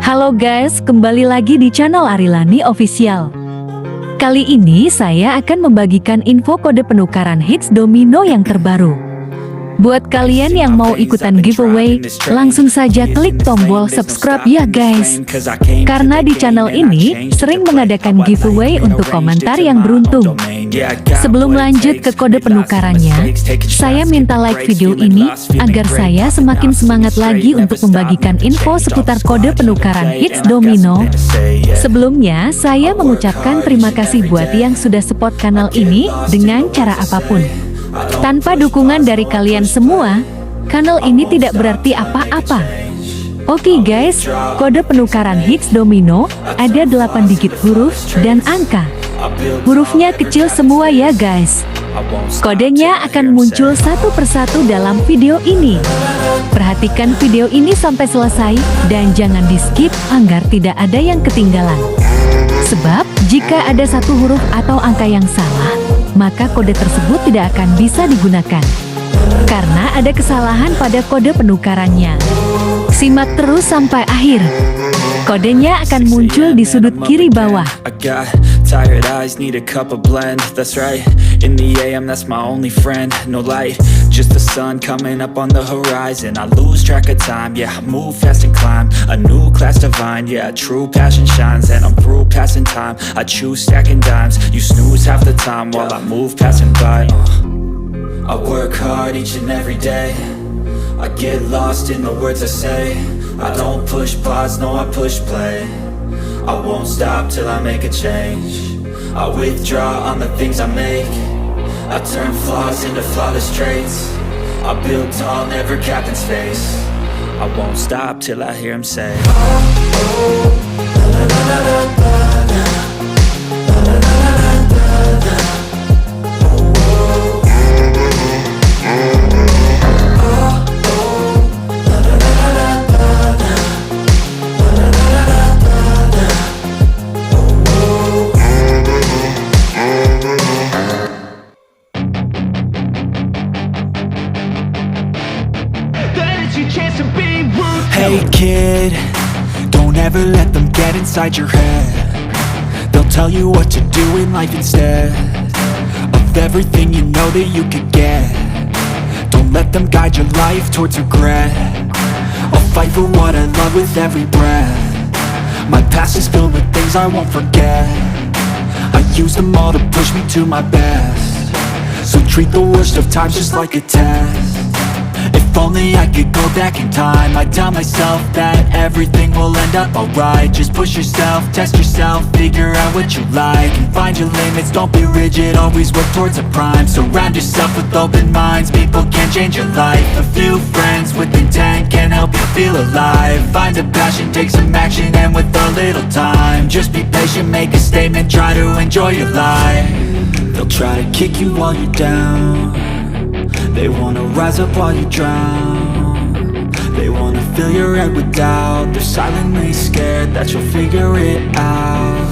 Halo guys, kembali lagi di channel Arilani Official. Kali ini saya akan membagikan info kode penukaran higgs domino yang terbaru. Buat kalian yang mau ikutan giveaway, langsung saja klik tombol subscribe ya guys. Karena di channel ini sering mengadakan giveaway untuk komentar yang beruntung. Sebelum lanjut ke kode penukarannya, saya minta like video ini agar saya semakin semangat lagi untuk membagikan info seputar kode penukaran higgs domino. Sebelumnya, saya mengucapkan terima kasih buat yang sudah support kanal ini dengan cara apapun. Tanpa dukungan dari kalian semua, kanal ini tidak berarti apa-apa. Oke guys, kode penukaran higgs domino ada 8 digit huruf dan angka. Hurufnya kecil semua ya guys. Kodenya akan muncul satu persatu dalam video ini. Perhatikan video ini sampai selesai dan jangan di skip agar tidak ada yang ketinggalan. Sebab jika ada satu huruf atau angka yang salah, maka kode tersebut tidak akan bisa digunakan. Karena ada kesalahan pada kode penukarannya. Simak terus sampai akhir. Kodenya akan muncul di sudut kiri bawah. Tired eyes need a cup of blend, that's right. In the AM, that's my only friend. No light, just the sun coming up on the horizon. I lose track of time, yeah, I move fast and climb a new class divine, yeah, true passion shines. And I'm through passing time, I choose stacking dimes. You snooze half the time while I move passing by. I work hard each and every day. I get lost in the words I say. I don't push pause, no, I push play. I won't stop till I make a change. I withdraw on the things I make. I turn flaws into flawless traits. I build tall, never capped in space. I won't stop till I hear him say, hey kid, don't ever let them get inside your head. They'll tell you what to do in life instead of everything you know that you could get. Don't let them guide your life towards regret. I'll fight for what I love with every breath. My past is filled with things I won't forget. I use them all to push me to my best. So treat the worst of times just like a test. If only I could go back in time, I'd tell myself that everything will end up alright. Just push yourself, test yourself, figure out what you like, and find your limits, don't be rigid, always work towards a prime. Surround yourself with open minds, people can change your life. A few friends with intent can help you feel alive. Find a passion, take some action, and with a little time, just be patient, make a statement, try to enjoy your life. They'll try to kick you while you're down. They wanna rise up while you drown. They wanna fill your head with doubt. They're silently scared that you'll figure it out.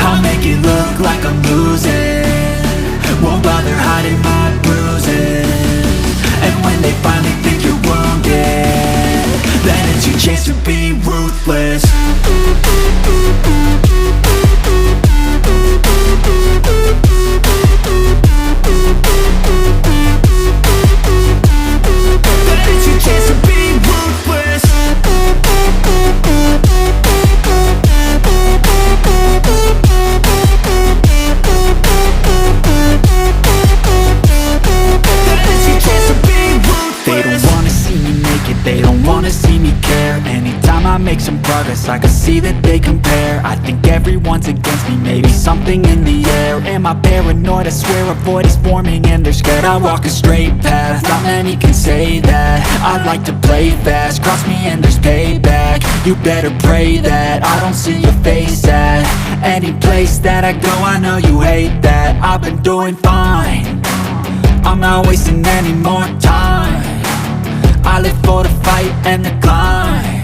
I'll make it look like I'm losing, won't bother hiding my bruises. And when they finally think you're wounded, then it's your chance to be ruthless. Make some progress, I can see that they compare. I think everyone's against me, maybe something in the air. Am I paranoid? I swear a void is forming and they're scared. I walk a straight path, not many can say that. I like to play fast, cross me and there's payback. You better pray that I don't see your face at any place that I go. I know you hate that. I've been doing fine, I'm not wasting any more time. I live for the fight and the climb.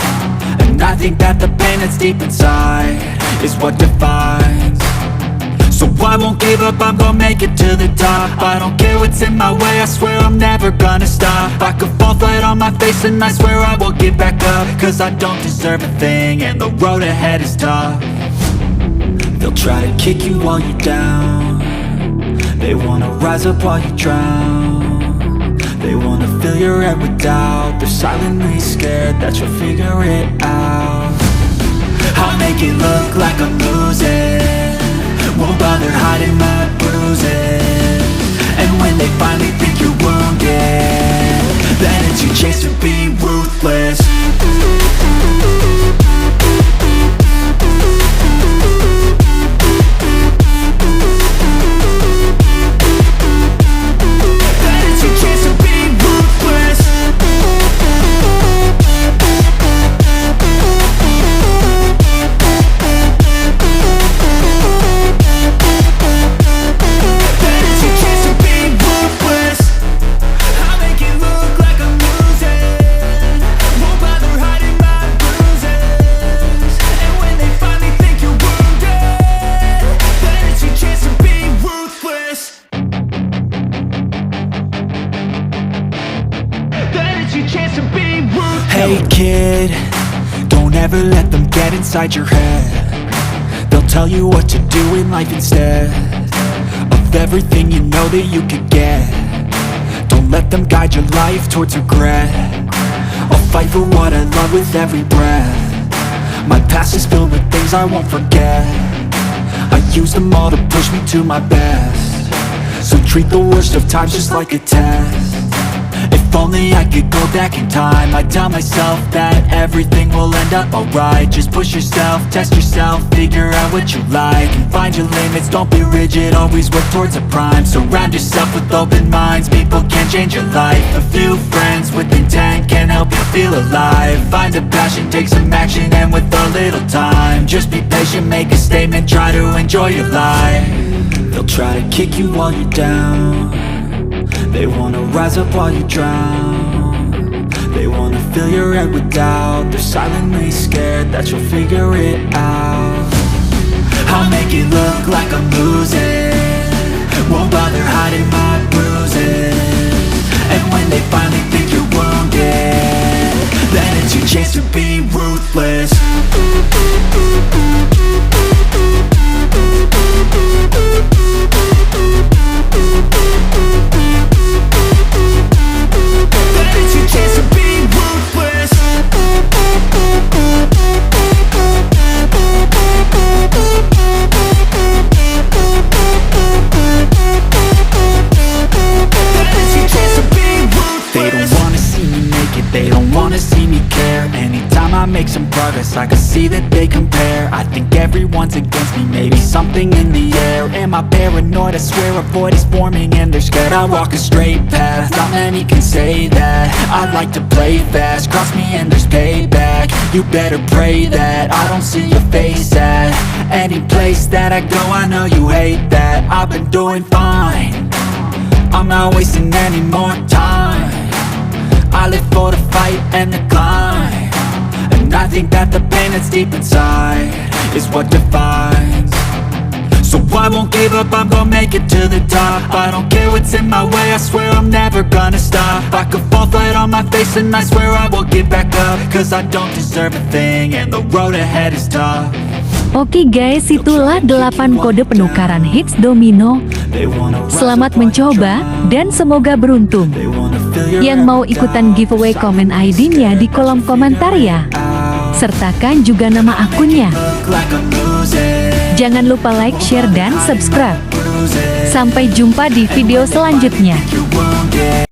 I think that the pain that's deep inside is what defines. So I won't give up, I'm gonna make it to the top. I don't care what's in my way, I swear I'm never gonna stop. I could fall flat on my face and I swear I won't get back up. Cause I don't deserve a thing and the road ahead is tough. They'll try to kick you while you're down. They wanna rise up while you drown. They wanna fill your head with doubt. They're silently scared that you'll figure it out. I'll make it look like I'm losing, won't bother hiding my bruises. And when they finally think you're wounded, then it's your chance to be ruthless. Hey kid, don't ever let them get inside your head. They'll tell you what to do in life instead of everything you know that you could get. Don't let them guide your life towards regret. I'll fight for what I love with every breath. My past is filled with things I won't forget. I use them all to push me to my best. So treat the worst of times just like a test. If only I could go back in time, I'd tell myself that everything will end up alright. Just push yourself, test yourself, figure out what you like, and find your limits, don't be rigid, always work towards a prime. Surround yourself with open minds, people can change your life. A few friends with intent can help you feel alive. Find a passion, take some action, and with a little time, just be patient, make a statement, try to enjoy your life. They'll try to kick you while you're down. They wanna rise up while you drown. They wanna fill your head with doubt. They're silently scared that you'll figure it out. I'll make it look like I'm losing, won't bother hiding my bruises. And when they finally think you're wounded, then it's your chance to be ruthless. Make some progress, I can see that they compare. I think everyone's against me, maybe something in the air. Am I paranoid? I swear a void is forming and they're scared. I walk a straight path, not many can say that. I like to play fast, cross me and there's payback. You better pray that I don't see your face at any place that I go. I know you hate that. I've been doing fine, I'm not wasting any more time. I live for the fight and the climb. I think that the pain that's deep inside is what defines. So I won't give up, I'm gonna make it to the top. I don't care what's in my way, I swear I'm never gonna stop. I could fall flat on my face and I swear I won't get back up. Cause I don't deserve a thing and the road ahead is tough. Oke guys, itulah 8 kode penukaran higgs domino. Selamat mencoba dan semoga beruntung. Yang mau ikutan giveaway, komen ID-nya di kolom komentar ya. Sertakan juga nama akunnya. Jangan lupa like, share, dan subscribe. Sampai jumpa di video selanjutnya.